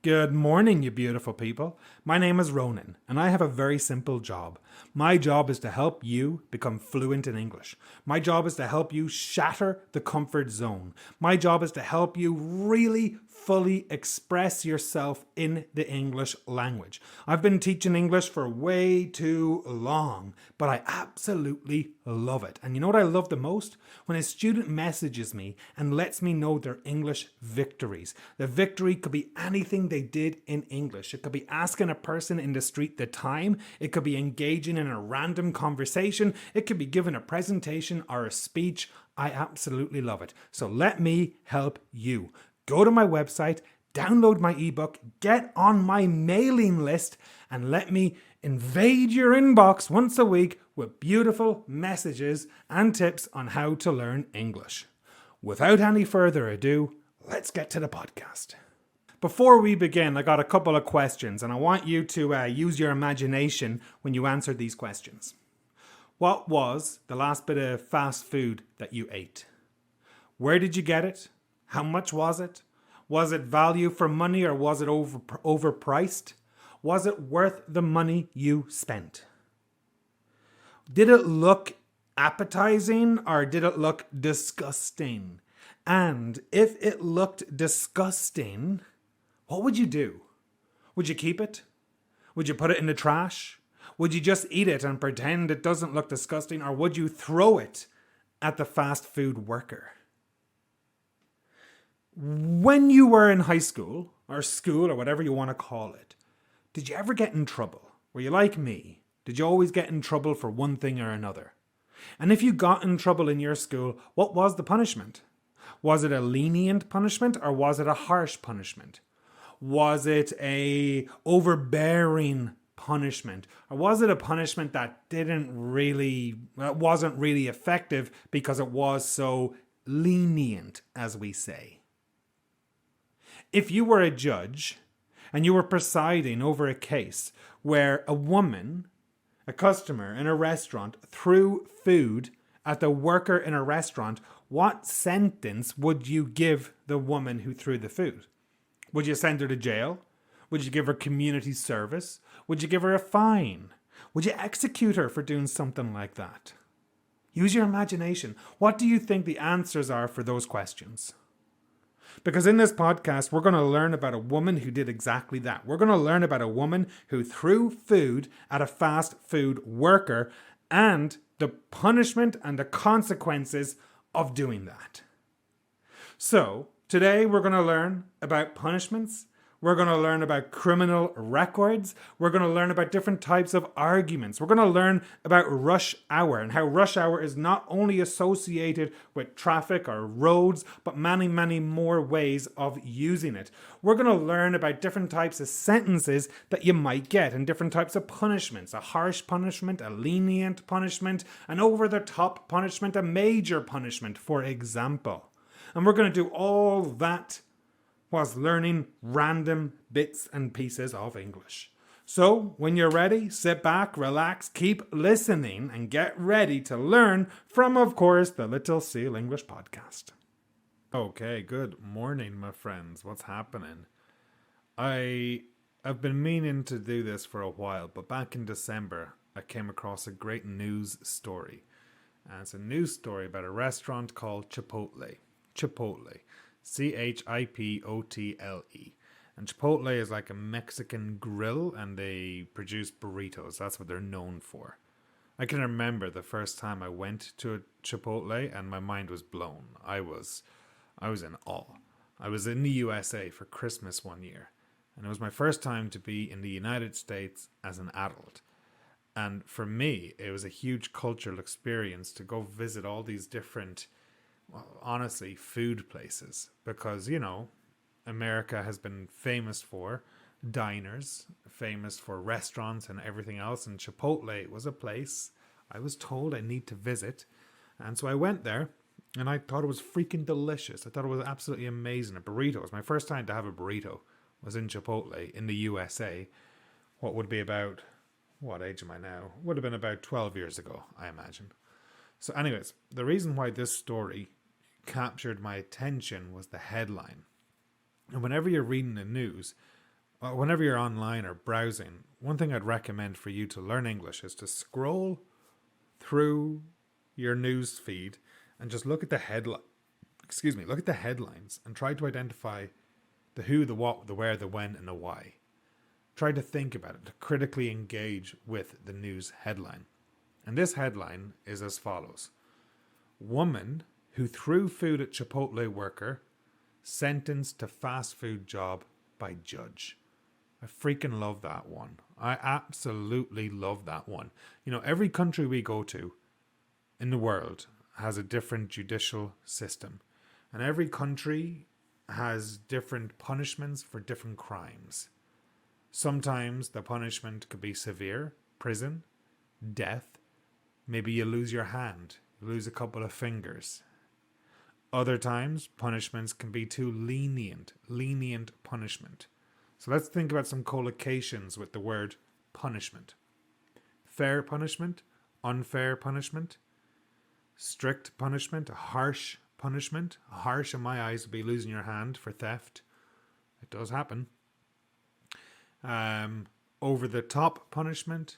Good morning, you beautiful people. My name is Ronan, and I have a very simple job. My job is to help you become fluent in English. My job is to help you shatter the comfort zone. My job is to help you really fully express yourself in the English language. I've been teaching English for way too long, but I absolutely love it. And you know what I love the most? When a student messages me and lets me know their English victories. The victory could be anything they did in English. It could be asking a person in the street the time. It could be engaging in a random conversation. It could be giving a presentation or a speech. I absolutely love it. So let me help you. Go to my website, download my ebook, get on my mailing list, and let me invade your inbox once a week with beautiful messages and tips on how to learn English. Without any further ado, let's get to the podcast. Before we begin, I got a couple of questions, and I want you to use your imagination when you answer these questions. What was the last bit of fast food that you ate? Where did you get it? How much was it? Was it value for money or was it overpriced? Was it worth the money you spent? Did it look appetizing or did it look disgusting? And if it looked disgusting, what would you do? Would you keep it? Would you put it in the trash? Would you just eat it and pretend it doesn't look disgusting? Or would you throw it at the fast food worker? When you were in high school or whatever you want to call it, did you ever get in trouble? Were you like me? Did you always get in trouble for one thing or another? And if you got in trouble in your school, what was the punishment? Was it a lenient punishment or was it a harsh punishment? Was it a overbearing punishment? Or was it a punishment that wasn't really effective because it was so lenient, as we say? If you were a judge and you were presiding over a case where a woman, a customer in a restaurant, threw food at the worker in a restaurant, what sentence would you give the woman who threw the food? Would you send her to jail? Would you give her community service? Would you give her a fine? Would you execute her for doing something like that? Use your imagination. What do you think the answers are for those questions? Because in this podcast, we're going to learn about a woman who did exactly that. We're going to learn about a woman who threw food at a fast food worker and the punishment and the consequences of doing that. So, today we're going to learn about punishments. We're going to learn about criminal records. We're going to learn about different types of arguments. We're going to learn about rush hour and how rush hour is not only associated with traffic or roads, but many, many more ways of using it. We're going to learn about different types of sentences that you might get and different types of punishments. A harsh punishment, a lenient punishment, an over-the-top punishment, a major punishment, for example. And we're going to do all that whilst learning random bits and pieces of English. So, when you're ready, sit back, relax, keep listening, and get ready to learn from, of course, the Little Seal English Podcast. Okay, good morning, my friends. What's happening? I've been meaning to do this for a while, but back in December, I came across a great news story. And it's a news story about a restaurant called Chipotle. Chipotle. Chipotle. And Chipotle is like a Mexican grill and they produce burritos. That's what they're known for. I can remember the first time I went to a Chipotle and my mind was blown. I was in awe. I was in the USA for Christmas one year and it was my first time to be in the United States as an adult. And for me, it was a huge cultural experience to go visit all these different, honestly, food places, because, you know, America has been famous for diners, famous for restaurants and everything else, and Chipotle was a place I was told I need to visit, and so I went there, and I thought it was freaking delicious. I thought it was absolutely amazing. A burrito was my first time to have a burrito, was in Chipotle in the USA. What would be about, what age am I now? Would have been about 12 years ago, I imagine. So anyways, the reason why this story captured my attention was the headline. And whenever you're reading the news, whenever you're online or browsing, one thing I'd recommend for you to learn English is to scroll through your news feed and just look at the look at the headlines and try to identify the who, the what, the where, the when, and the why. Try to think about it, to critically engage with the news headline. And this headline is as follows: Woman who threw food at Chipotle worker sentenced to fast food job by judge. I freaking love that one. I absolutely love that one. You know, every country we go to in the world has a different judicial system. And every country has different punishments for different crimes. Sometimes the punishment could be severe, prison, death. Maybe you lose your hand, you lose a couple of fingers. Other times, punishments can be too lenient punishment. So let's think about some collocations with the word punishment. Fair punishment, unfair punishment, strict punishment, harsh punishment. Harsh in my eyes would be losing your hand for theft. It does happen. Over the top punishment,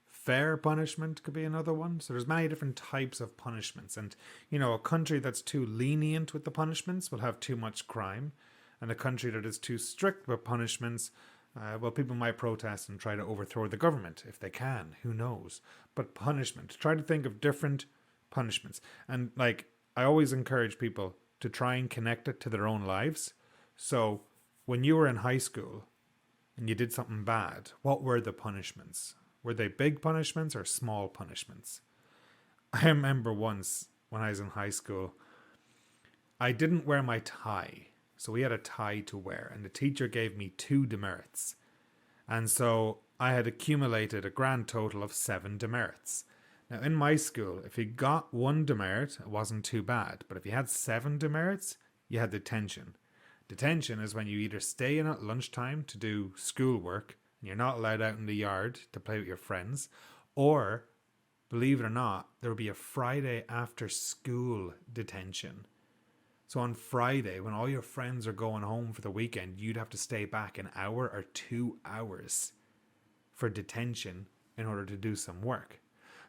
fair punishment could be another one. So there's many different types of punishments. And, you know, a country that's too lenient with the punishments will have too much crime. And a country that is too strict with punishments, well, people might protest and try to overthrow the government if they can. Who knows? But punishment. Try to think of different punishments. And, like, I always encourage people to try and connect it to their own lives. So when you were in high school and you did something bad, what were the punishments? Were they big punishments or small punishments? I remember once when I was in high school, I didn't wear my tie. So we had a tie to wear, and the teacher gave me 2 demerits. And so I had accumulated a grand total of 7 demerits. Now, in my school, if you got 1 demerit, it wasn't too bad. But if you had 7 demerits, you had detention. Detention is when you either stay in at lunchtime to do schoolwork, and you're not allowed out in the yard to play with your friends, or, believe it or not, there would be a Friday after school detention. So on Friday, when all your friends are going home for the weekend, you'd have to stay back an hour or 2 hours for detention in order to do some work.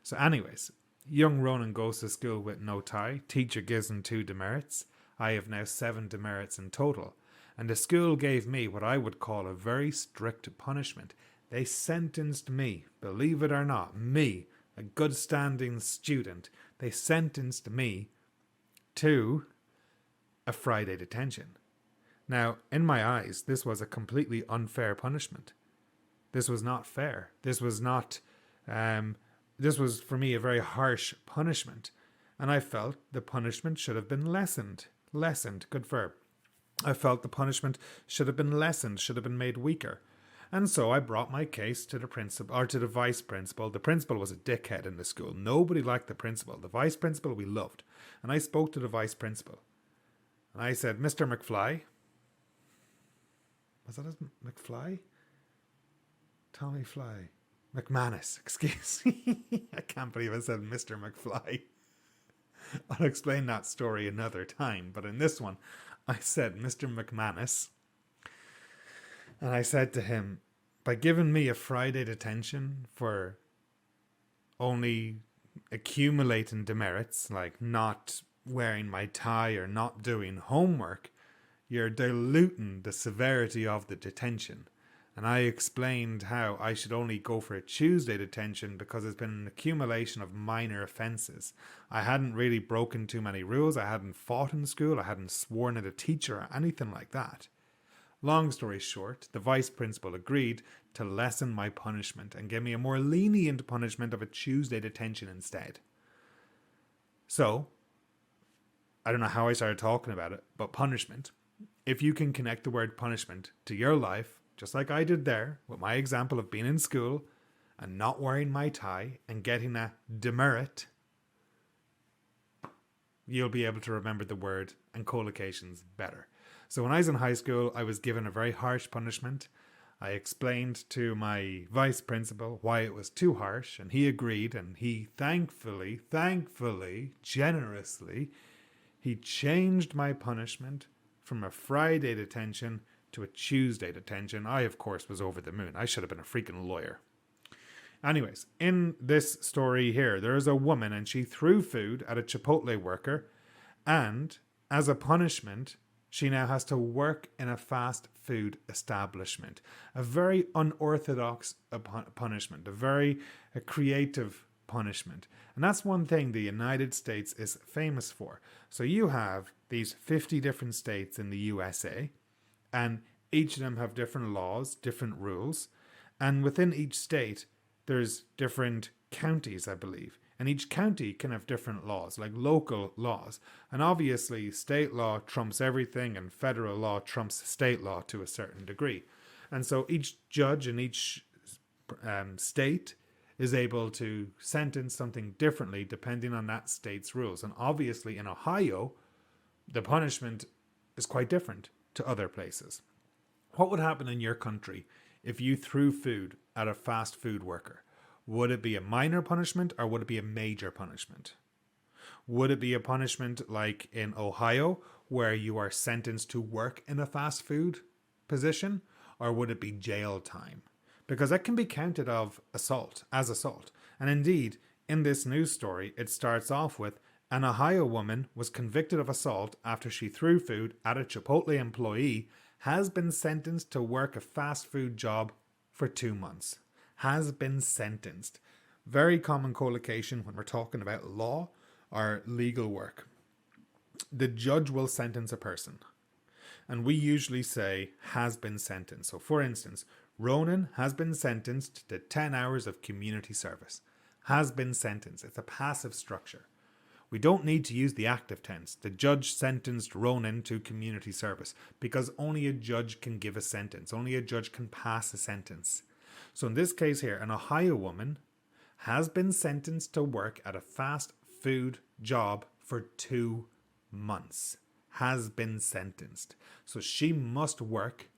So anyways, young Ronan goes to school with no tie. Teacher gives him 2 demerits. I have now 7 demerits in total. And the school gave me what I would call a very strict punishment. They sentenced me, believe it or not, me, a good standing student, they sentenced me to a Friday detention. Now, in my eyes, this was a completely unfair punishment. This was not fair. This was for me a very harsh punishment. And I felt the punishment should have been lessened. Lessened, good verb. I felt the punishment should have been lessened, should have been made weaker. And so I brought my case to the principal, or to the vice principal. The principal was a dickhead in the school. Nobody liked the principal. The vice principal we loved. And I spoke to the vice principal. And I said, Mr. McFly. Was that his McFly? Tommy Fly. McManus, excuse me. I can't believe I said Mr. McFly. I'll explain that story another time. But in this one, I said Mr. McManus. And I said to him, by giving me a Friday detention for only accumulating demerits, like not wearing my tie or not doing homework, you're diluting the severity of the detention. And I explained how I should only go for a Tuesday detention because it's been an accumulation of minor offences. I hadn't really broken too many rules. I hadn't fought in school. I hadn't sworn at a teacher or anything like that. Long story short, the vice principal agreed to lessen my punishment and give me a more lenient punishment of a Tuesday detention instead. So, I don't know how I started talking about it, but punishment. If you can connect the word punishment to your life, just like I did there, with my example of being in school and not wearing my tie and getting a demerit, you'll be able to remember the word and collocations better. So when I was in high school, I was given a very harsh punishment. I explained to my vice principal why it was too harsh, and he agreed, and he thankfully, generously, he changed my punishment from a Friday detention to a Tuesday detention. I, of course, was over the moon. I should have been a freaking lawyer. Anyways, in this story here, there is a woman and she threw food at a Chipotle worker, and as a punishment, she now has to work in a fast food establishment. A very unorthodox punishment, a very creative punishment. And that's one thing the United States is famous for. So you have these 50 different states in the USA, and each of them have different laws, different rules. And within each state, there's different counties, I believe. And each county can have different laws, like local laws. And obviously, state law trumps everything, and federal law trumps state law to a certain degree. And so each judge in each state is able to sentence something differently depending on that state's rules. And obviously, in Ohio, the punishment is quite different to other places. What would happen in your country if you threw food at a fast food worker? Would it be a minor punishment or would it be a major punishment? Would it be a punishment like in Ohio where you are sentenced to work in a fast food position, or would it be jail time? Because that can be counted as assault. And indeed, in this news story, it starts off with an Ohio woman was convicted of assault after she threw food at a Chipotle employee, has been sentenced to work a fast food job for 2 months. Has been sentenced. Very common collocation when we're talking about law or legal work. The judge will sentence a person, and we usually say has been sentenced. So for instance, Ronan has been sentenced to 10 hours of community service. Has been sentenced. It's a passive structure. We don't need to use the active tense. The judge sentenced Ronan to community service, because only a judge can give a sentence. Only a judge can pass a sentence. So in this case here, an Ohio woman has been sentenced to work at a fast food job for 2 months. Has been sentenced. So she must work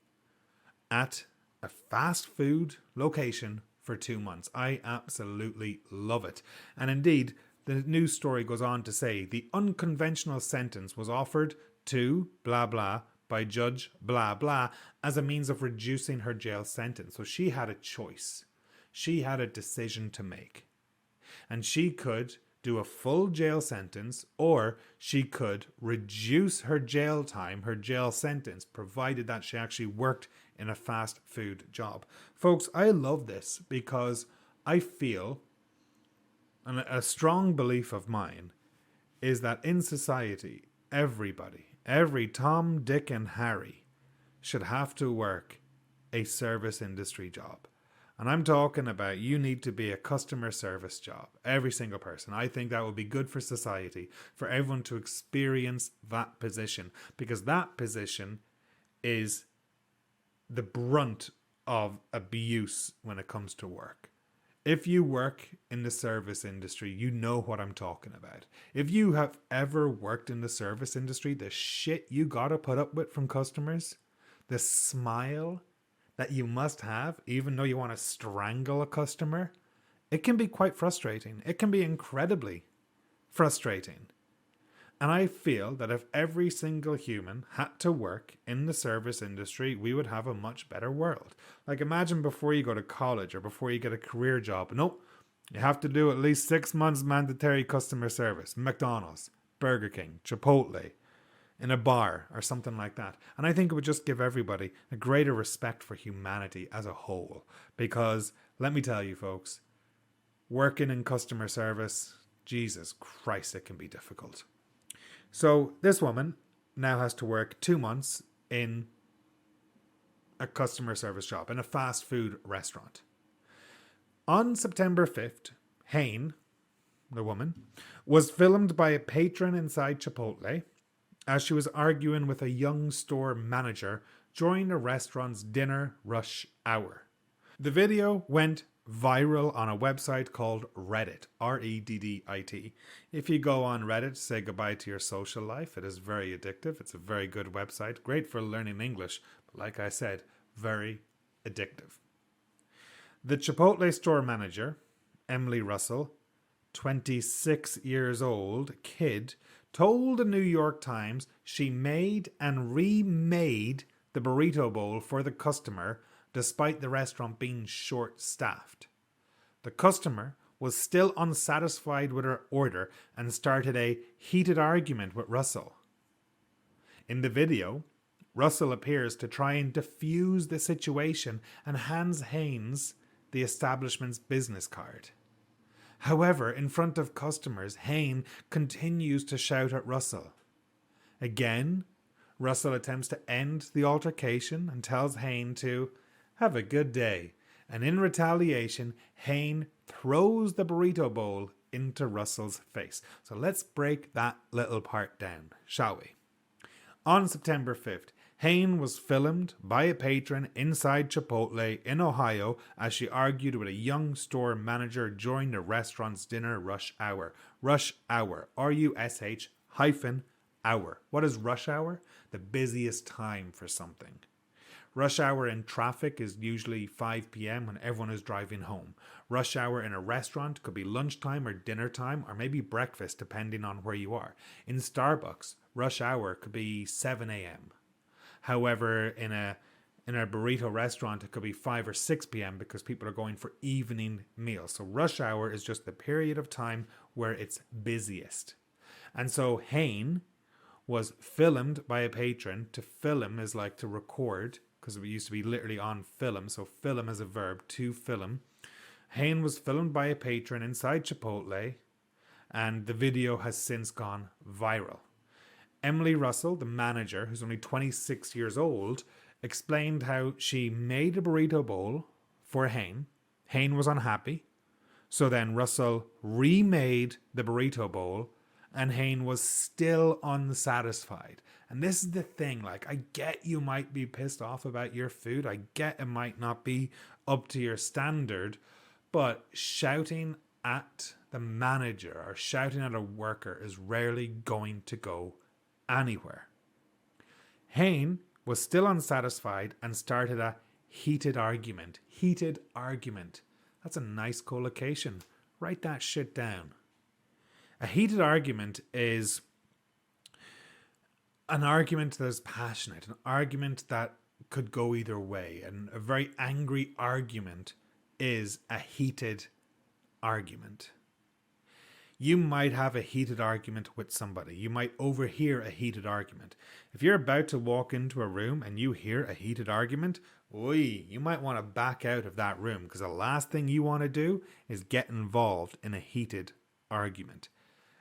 at a fast food location for 2 months. I absolutely love it. And indeed, the news story goes on to say the unconventional sentence was offered to blah blah by Judge blah blah as a means of reducing her jail sentence. So she had a choice. She had a decision to make. And she could do a full jail sentence, or she could reduce her jail time, her jail sentence, provided that she actually worked in a fast food job. Folks, I love this because I feel, and a strong belief of mine, is that in society, everybody, every Tom, Dick, and Harry should have to work a service industry job. And I'm talking about you need to be a customer service job. Every single person. I think that would be good for society, for everyone to experience that position, because that position is the brunt of abuse when it comes to work. If you work in the service industry, you know what I'm talking about. If you have ever worked in the service industry, the shit you gotta put up with from customers, the smile that you must have, even though you want to strangle a customer, it can be quite frustrating. It can be incredibly frustrating. And I feel that if every single human had to work in the service industry, we would have a much better world. Like imagine before you go to college or before you get a career job. Nope, you have to do at least 6 months mandatory customer service. McDonald's, Burger King, Chipotle, in a bar or something like that. And I think it would just give everybody a greater respect for humanity as a whole. Because let me tell you folks, working in customer service, Jesus Christ, it can be difficult. So this woman now has to work 2 months in a customer service job in a fast food restaurant. On September 5th, Hain, the woman, was filmed by a patron inside Chipotle as she was arguing with a young store manager during the restaurant's dinner rush hour. The video went viral on a website called Reddit, Reddit. If you go on Reddit, say goodbye to your social life. It is very addictive. It's a very good website, great for learning English, but like I said, very addictive. The Chipotle store manager, Emily Russell, 26 years old, kid, told the New York Times she made and remade the burrito bowl for the customer despite the restaurant being short-staffed. The customer was still unsatisfied with her order and started a heated argument with Russell. In the video, Russell appears to try and diffuse the situation and hands Haynes the establishment's business card. However, in front of customers, Haynes continues to shout at Russell. Again, Russell attempts to end the altercation and tells Haynes to have a good day. And in retaliation, Haynes throws the burrito bowl into Russell's face. So let's break that little part down, shall we? On September 5th, Haynes was filmed by a patron inside Chipotle in Ohio as she argued with a young store manager during the restaurant's dinner rush hour. Rush hour, R-U-S-H hyphen hour. What is rush hour? The busiest time for something. Rush hour in traffic is usually 5 p.m. when everyone is driving home. Rush hour in a restaurant could be lunchtime or dinner time or maybe breakfast depending on where you are. In Starbucks, rush hour could be 7 a.m. However, in a burrito restaurant, it could be 5 or 6 p.m. because people are going for evening meals. So rush hour is just the period of time where it's busiest. And so Haynes was filmed by a patron. To film is like to record, because it used to be literally on film. So film is a verb, to film. Haynes was filmed by a patron inside Chipotle, and the video has since gone viral. Emily Russell, the manager, who's only 26 years old, explained how she made a burrito bowl for Haynes. Haynes was unhappy. So then Russell remade the burrito bowl and Haynes was still unsatisfied. And this is the thing, like, I get you might be pissed off about your food. I get it might not be up to your standard, but shouting at the manager or shouting at a worker is rarely going to go anywhere. Haynes was still unsatisfied and started a heated argument. Heated argument. That's a nice collocation. Write that shit down. A heated argument is an argument that is passionate, an argument that could go either way. And a very angry argument is a heated argument. You might have a heated argument with somebody. You might overhear a heated argument. If you're about to walk into a room and you hear a heated argument, you might want to back out of that room, because the last thing you want to do is get involved in a heated argument.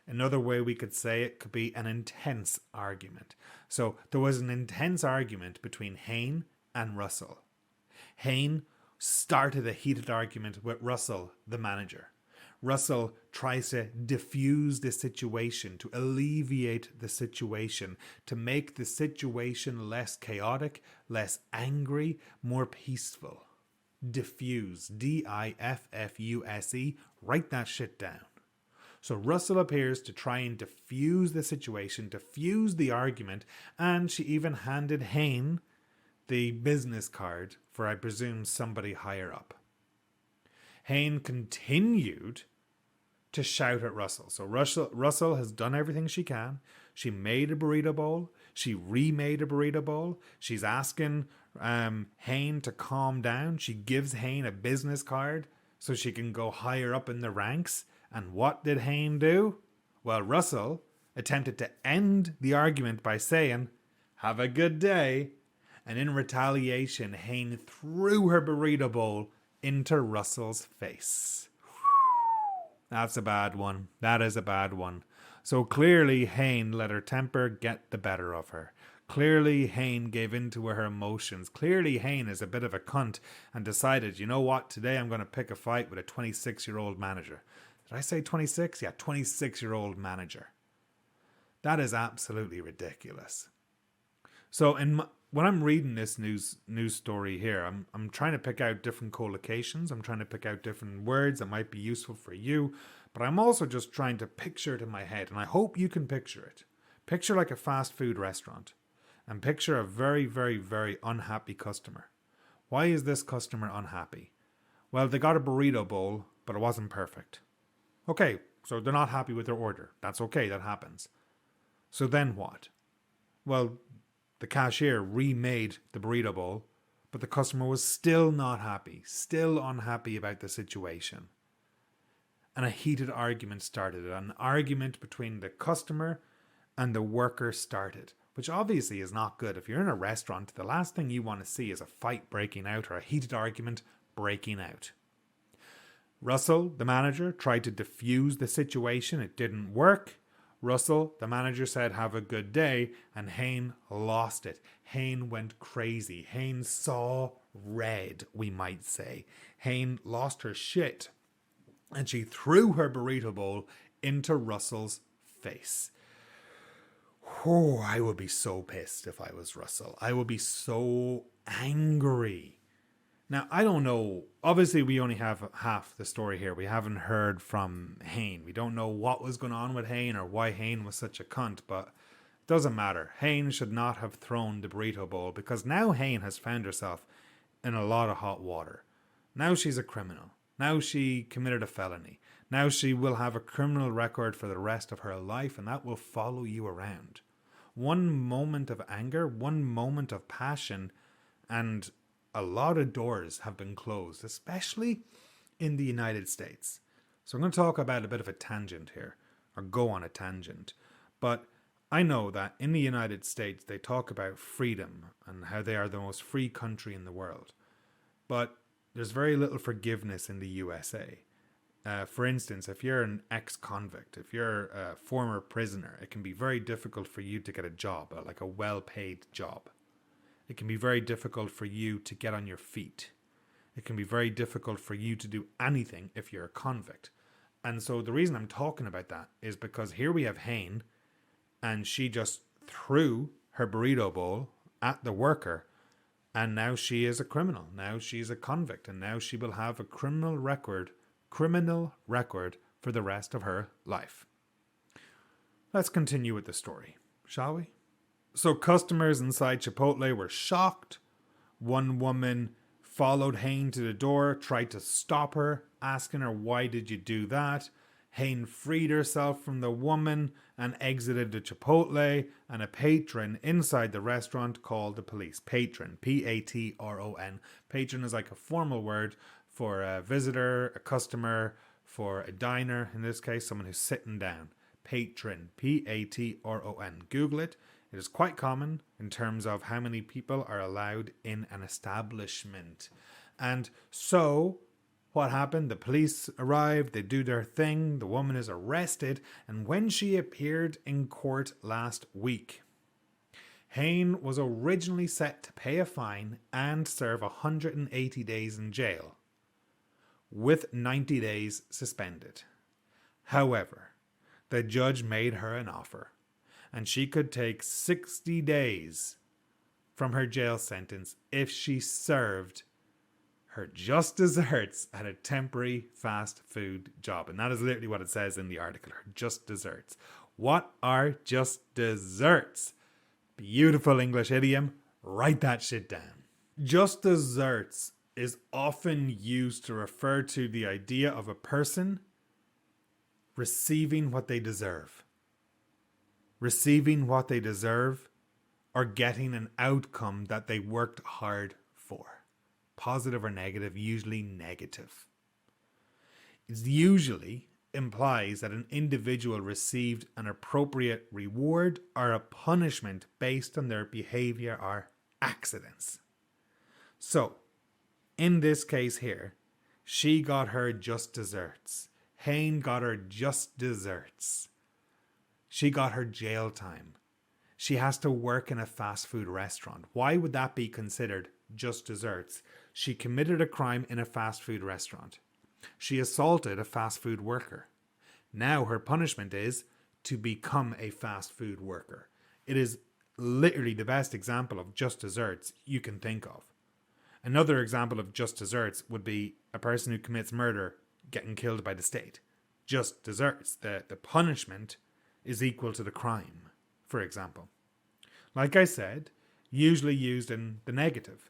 Another way we could say it could be an intense argument. So there was an intense argument between Haynes and Russell. Haynes started a heated argument with Russell, the manager. Russell tries to diffuse the situation, to alleviate the situation, to make the situation less chaotic, less angry, more peaceful. Diffuse, D-I-F-F-U-S-E. Write that shit down. So Russell appears to try and diffuse the situation, diffuse the argument, and she even handed Haynes the business card for, I presume, somebody higher up. Haynes continued to shout at Russell. So Russell has done everything she can. She made a burrito bowl. She remade a burrito bowl. She's asking Haynes to calm down. She gives Haynes a business card so she can go higher up in the ranks. And what did Haynes do? Well, Russell attempted to end the argument by saying, "Have a good day." And in retaliation, Haynes threw her burrito bowl into Russell's face. That's a bad one. That is a bad one. So clearly Haynes let her temper get the better of her. Clearly Haynes gave in to her emotions. Clearly Haynes is a bit of a cunt and decided, you know what, today I'm going to pick a fight with a 26-year-old manager. Did I say 26? Yeah, 26-year-old manager. That is absolutely ridiculous. So when I'm reading this news story here, I'm trying to pick out different collocations. I'm trying to pick out different words that might be useful for you. But I'm also just trying to picture it in my head. And I hope you can picture it. Picture like a fast food restaurant. And picture a very, very, very unhappy customer. Why is this customer unhappy? Well, they got a burrito bowl, but it wasn't perfect. Okay, so they're not happy with their order. That's okay, that happens. So then what? Well, The cashier remade the burrito bowl, but the customer was still not happy, still unhappy about the situation. And a heated argument started. An argument between the customer and the worker started, which obviously is not good. If you're in a restaurant, the last thing you want to see is a fight breaking out or a heated argument breaking out. Russell, the manager, tried to diffuse the situation. It didn't work. Russell, the manager, said, "Have a good day," and Hayne lost it. Hayne went crazy. Hayne saw red, we might say. Hayne lost her shit, and she threw her burrito bowl into Russell's face. Oh, I would be so pissed if I was Russell. I would be so angry. Now, I don't know. Obviously, we only have half the story here. We haven't heard from Hayne. We don't know what was going on with Hayne or why Hayne was such a cunt, but it doesn't matter. Hayne should not have thrown the burrito bowl because now Hayne has found herself in a lot of hot water. Now she's a criminal. Now she committed a felony. Now she will have a criminal record for the rest of her life, and that will follow you around. One moment of anger, one moment of passion, and a lot of doors have been closed, especially in the United States. So I'm going to talk about a bit of a tangent here, or go on a tangent. But I know that in the United States, they talk about freedom and how they are the most free country in the world. But there's very little forgiveness in the USA. For instance, if you're an ex-convict, if you're a former prisoner, it can be very difficult for you to get a job, like a well-paid job. It can be very difficult for you to get on your feet. It can be very difficult for you to do anything if you're a convict. And so the reason I'm talking about that is because here we have Hayne, and she just threw her burrito bowl at the worker, and now she is a criminal. Now she's a convict, and now she will have a criminal record for the rest of her life. Let's continue with the story, shall we? So customers inside Chipotle were shocked. One woman followed Hayne to the door, tried to stop her, asking her, "Why did you do that?" Hayne freed herself from the woman and exited the Chipotle, and a patron inside the restaurant called the police. Patron, P-A-T-R-O-N. Patron is like a formal word for a visitor, a customer, for a diner, in this case, someone who's sitting down. Patron, P-A-T-R-O-N. Google it. It is quite common in terms of how many people are allowed in an establishment. And so, what happened? The police arrived, they do their thing, the woman is arrested, and when she appeared in court last week, Hayne was originally set to pay a fine and serve 180 days in jail, with 90 days suspended. However, the judge made her an offer, and she could take 60 days from her jail sentence if she served her just desserts at a temporary fast food job. And that is literally what it says in the article, her just desserts. What are just desserts? Beautiful English idiom. Write that shit down. Just desserts is often used to refer to the idea of a person receiving what they deserve. Receiving what they deserve, or getting an outcome that they worked hard for. Positive or negative, usually negative. It usually implies that an individual received an appropriate reward or a punishment based on their behavior or accidents. So, in this case here, she got her just desserts. Hayne got her just desserts. She got her jail time. She has to work in a fast food restaurant. Why would that be considered just desserts? She committed a crime in a fast food restaurant. She assaulted a fast food worker. Now her punishment is to become a fast food worker. It is literally the best example of just desserts you can think of. Another example of just desserts would be a person who commits murder getting killed by the state. Just desserts. The punishment is equal to the crime, for example. Like I said, usually used in the negative.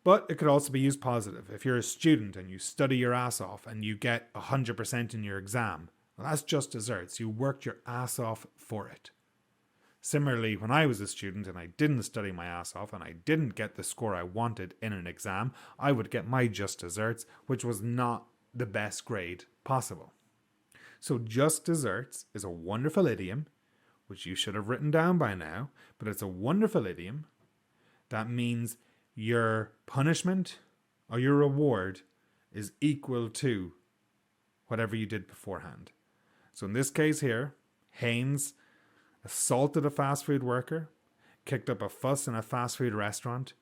But it could also be used positive. If you're a student and you study your ass off and you get 100% in your exam, well, that's just desserts. You worked your ass off for it. Similarly, when I was a student and I didn't study my ass off and I didn't get the score I wanted in an exam, I would get my just desserts, which was not the best grade possible. So just desserts is a wonderful idiom, which you should have written down by now, but it's a wonderful idiom that means your punishment or your reward is equal to whatever you did beforehand. So in this case here, Haynes assaulted a fast food worker, kicked up a fuss in a fast food restaurant,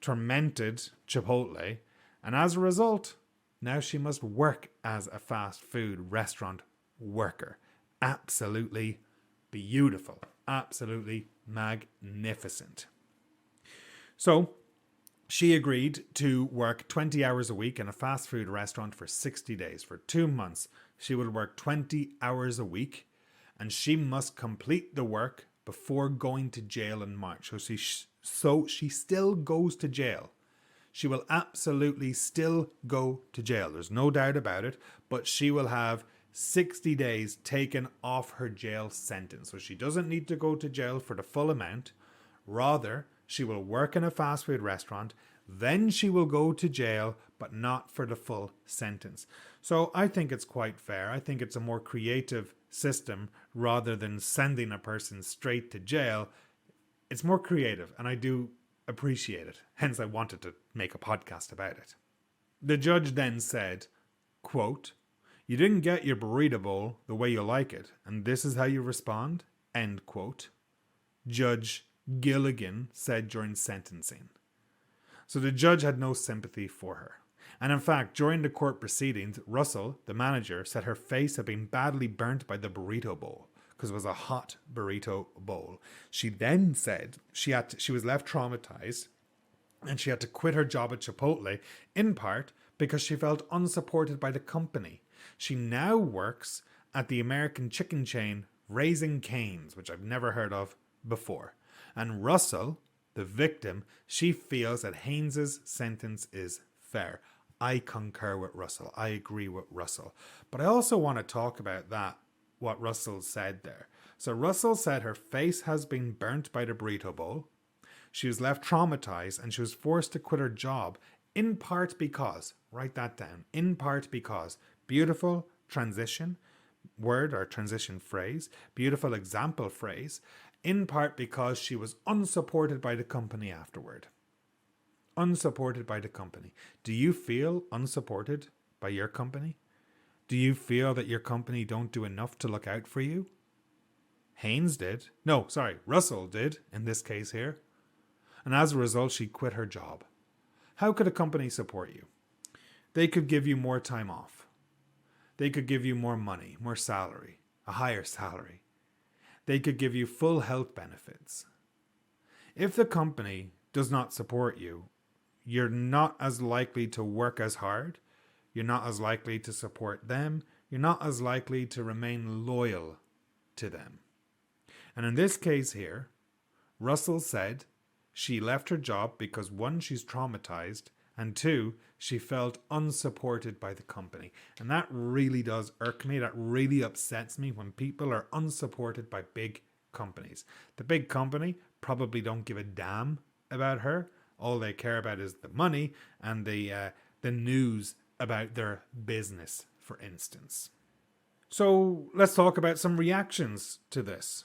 tormented Chipotle, and as a result, now she must work as a fast food restaurant worker. Absolutely beautiful. Absolutely magnificent. So, she agreed to work 20 hours a week in a fast food restaurant for 60 days. For 2 months, she would work 20 hours a week, and she must complete the work before going to jail in March. So she still goes to jail. She will absolutely still go to jail. There's no doubt about it, but she will have 60 days taken off her jail sentence. So she doesn't need to go to jail for the full amount. Rather, she will work in a fast food restaurant, then she will go to jail, but not for the full sentence. So I think it's quite fair. I think it's a more creative system rather than sending a person straight to jail. It's more creative, and I do appreciate it. Hence, I wanted to make a podcast about it. The judge then said, quote, "You didn't get your burrito bowl the way you like it, and this is how you respond?" End quote. Judge Gilligan said during sentencing. So the judge had no sympathy for her. And in fact, during the court proceedings, Russell, the manager, said her face had been badly burnt by the burrito bowl because it was a hot burrito bowl. She then said she was left traumatized and she had to quit her job at Chipotle, in part because she felt unsupported by the company. She now works at the American chicken chain Raising Cane's, which I've never heard of before. And Russell, the victim, she feels that Haynes's sentence is fair. I concur with Russell. I agree with Russell. But I also want to talk about what Russell said there. So Russell said her face has been burnt by the burrito bowl. She was left traumatized and she was forced to quit her job, in part because, write that down, in part because, beautiful transition word or transition phrase, beautiful example phrase, in part because she was unsupported by the company afterward. Unsupported by the company. Do you feel unsupported by your company? Do you feel that your company don't do enough to look out for you? Russell did in this case here. And as a result, she quit her job. How could a company support you? They could give you more time off. They could give you more money, more salary, a higher salary. They could give you full health benefits. If the company does not support you, you're not as likely to work as hard. You're not as likely to support them. You're not as likely to remain loyal to them. And in this case here, Russell said she left her job because 1, she's traumatized, and 2, she felt unsupported by the company. And that really does irk me. That really upsets me when people are unsupported by big companies. The big company probably don't give a damn about her. All they care about is the money and the news about their business, for instance. So let's talk about some reactions to this.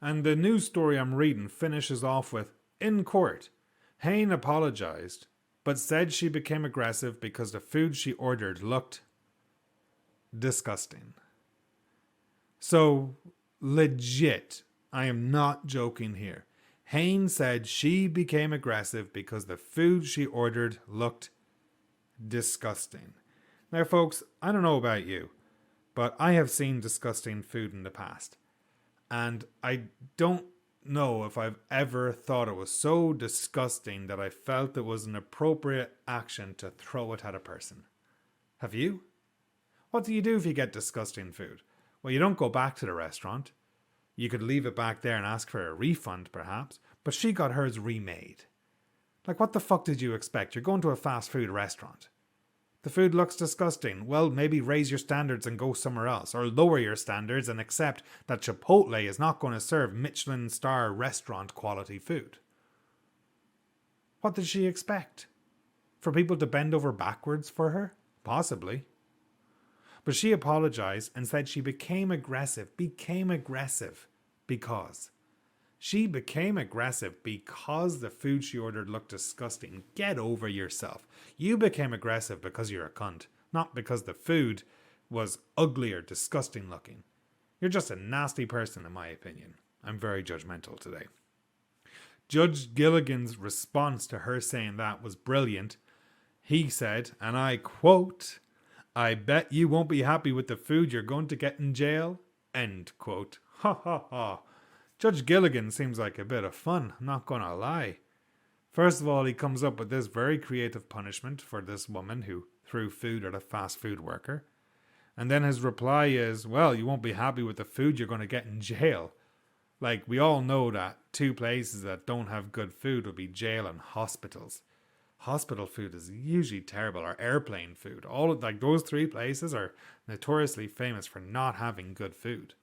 And the news story I'm reading finishes off with, in court, Hayne apologized, but said she became aggressive because the food she ordered looked disgusting. So, legit, I am not joking here. Hayne said she became aggressive because the food she ordered looked disgusting. Now, folks, I don't know about you, but I have seen disgusting food in the past. And I don't know if I've ever thought it was so disgusting that I felt it was an appropriate action to throw it at a person. Have you? What do you do if you get disgusting food? Well, you don't go back to the restaurant. You could leave it back there and ask for a refund, perhaps. But she got hers remade. Like, what the fuck did you expect? You're going to a fast food restaurant. The food looks disgusting. Well, maybe raise your standards and go somewhere else, or lower your standards and accept that Chipotle is not going to serve Michelin star restaurant quality food. What did she expect? For people to bend over backwards for her? Possibly. But she apologized and said she became aggressive because the food she ordered looked disgusting. Get over yourself. You became aggressive because you're a cunt, not because the food was ugly or disgusting looking. You're just a nasty person, in my opinion. I'm very judgmental today. Judge Gilligan's response to her saying that was brilliant. He said, and I quote, "I bet you won't be happy with the food you're going to get in jail." End quote. Ha ha ha. Judge Gilligan seems like a bit of fun, I'm not gonna lie. First of all, he comes up with this very creative punishment for this woman who threw food at a fast food worker. And then his reply is, well, you won't be happy with the food you're going to get in jail. Like, we all know that two places that don't have good food would be jail and hospitals. Hospital food is usually terrible, or airplane food. Those three places are notoriously famous for not having good food.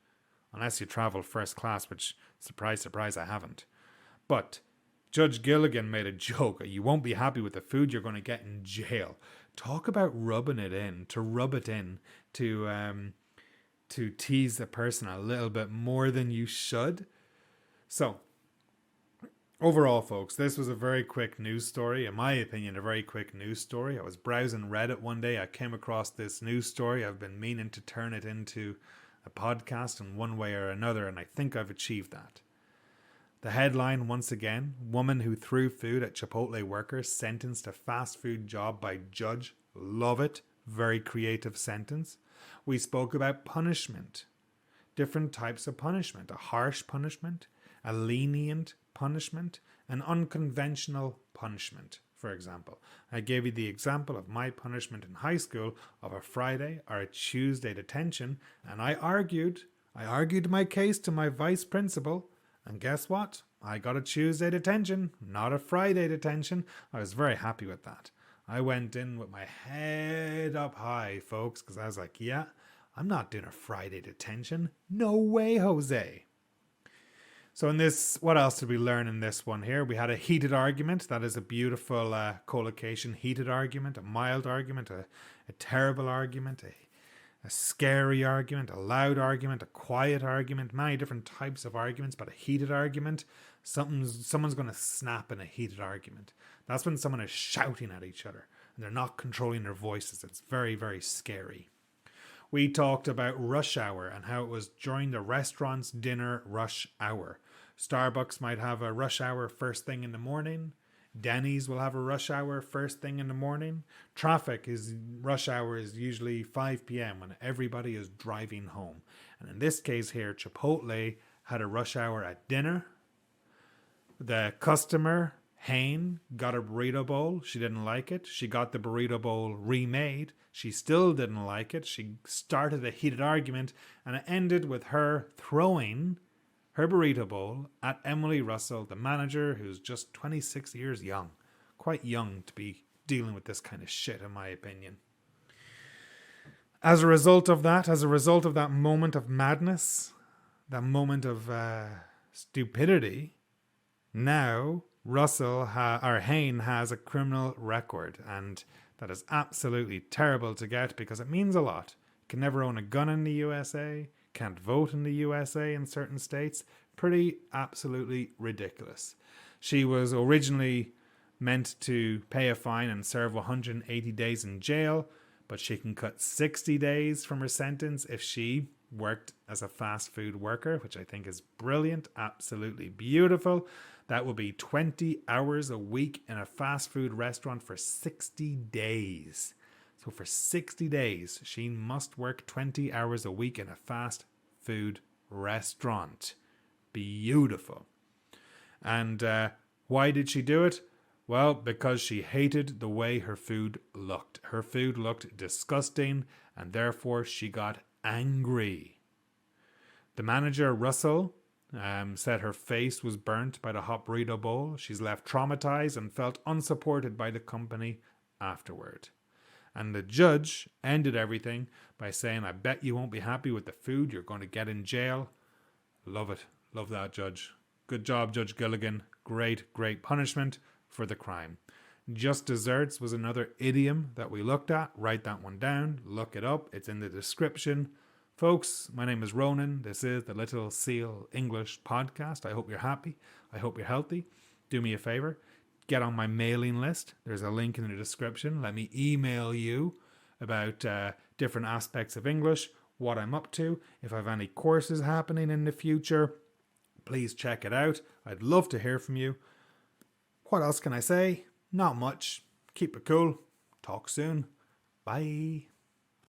Unless you travel first class, which, surprise, surprise, I haven't. But Judge Gilligan made a joke. You won't be happy with the food you're going to get in jail. Talk about rubbing it in, to rub it in, to tease the person a little bit more than you should. So, overall, folks, this was a very quick news story. In my opinion, a very quick news story. I was browsing Reddit one day. I came across this news story. I've been meaning to turn it into a podcast in one way or another, and I think I've achieved that. The headline, once again, woman who threw food at Chipotle workers sentenced to fast food job by judge. Love it. Very creative sentence. We spoke about punishment. Different types of punishment. A harsh punishment, a lenient punishment, an unconventional punishment, for example. I gave you the example of my punishment in high school of a Friday or a Tuesday detention, and I argued my case to my vice principal. And guess what? I got a Tuesday detention, not a Friday detention. I was very happy with that. I went in with my head up high, folks, because I was like, yeah, I'm not doing a Friday detention. No way, Jose. So in this, what else did we learn in this one here? We had a heated argument. That is a beautiful collocation. Heated argument, a mild argument, a terrible argument, a scary argument, a loud argument, a quiet argument, many different types of arguments, but a heated argument, someone's going to snap in a heated argument. That's when someone is shouting at each other and they're not controlling their voices. It's very, very scary. We talked about rush hour and how it was during the restaurant's dinner rush hour. Starbucks might have a rush hour first thing in the morning. Denny's will have a rush hour first thing in the morning. Rush hour is usually 5 p.m. when everybody is driving home. And in this case here, Chipotle had a rush hour at dinner. The customer, Hayne, got a burrito bowl. She didn't like it. She got the burrito bowl remade. She still didn't like it. She started a heated argument, and it ended with her throwing her burrito bowl at Emily Russell, the manager, who's just 26 years young. Quite young to be dealing with this kind of shit, in my opinion. As a result of that moment of madness, that moment of stupidity, now Hayne has a criminal record, and that is absolutely terrible to get because it means a lot. Can never own a gun in the USA, can't vote in the USA in certain states. Pretty absolutely ridiculous. She was originally meant to pay a fine and serve 180 days in jail, but she can cut 60 days from her sentence if she worked as a fast food worker, which I think is brilliant, absolutely beautiful. That will be 20 hours a week in a fast food restaurant for 60 days. So for 60 days, she must work 20 hours a week in a fast food restaurant. Beautiful. And why did she do it? Well, because she hated the way her food looked. Her food looked disgusting, and therefore she got angry. The manager, Russell, said her face was burnt by the hot burrito bowl. She's left traumatized and felt unsupported by the company afterward. And the judge ended everything by saying, I bet you won't be happy with the food. You're going to get in jail. Love it. Love that, Judge. Good job, Judge Gilligan. Great, great punishment for the crime. Just desserts was another idiom that we looked at. Write that one down. Look it up. It's in the description. Folks, my name is Ronan. This is the Little Seal English podcast. I hope you're happy. I hope you're healthy. Do me a favor. Get on my mailing list. There's a link in the description. Let me email you about different aspects of English, what I'm up to. If I have any courses happening in the future, please check it out. I'd love to hear from you. What else can I say? Not much. Keep it cool. Talk soon. Bye.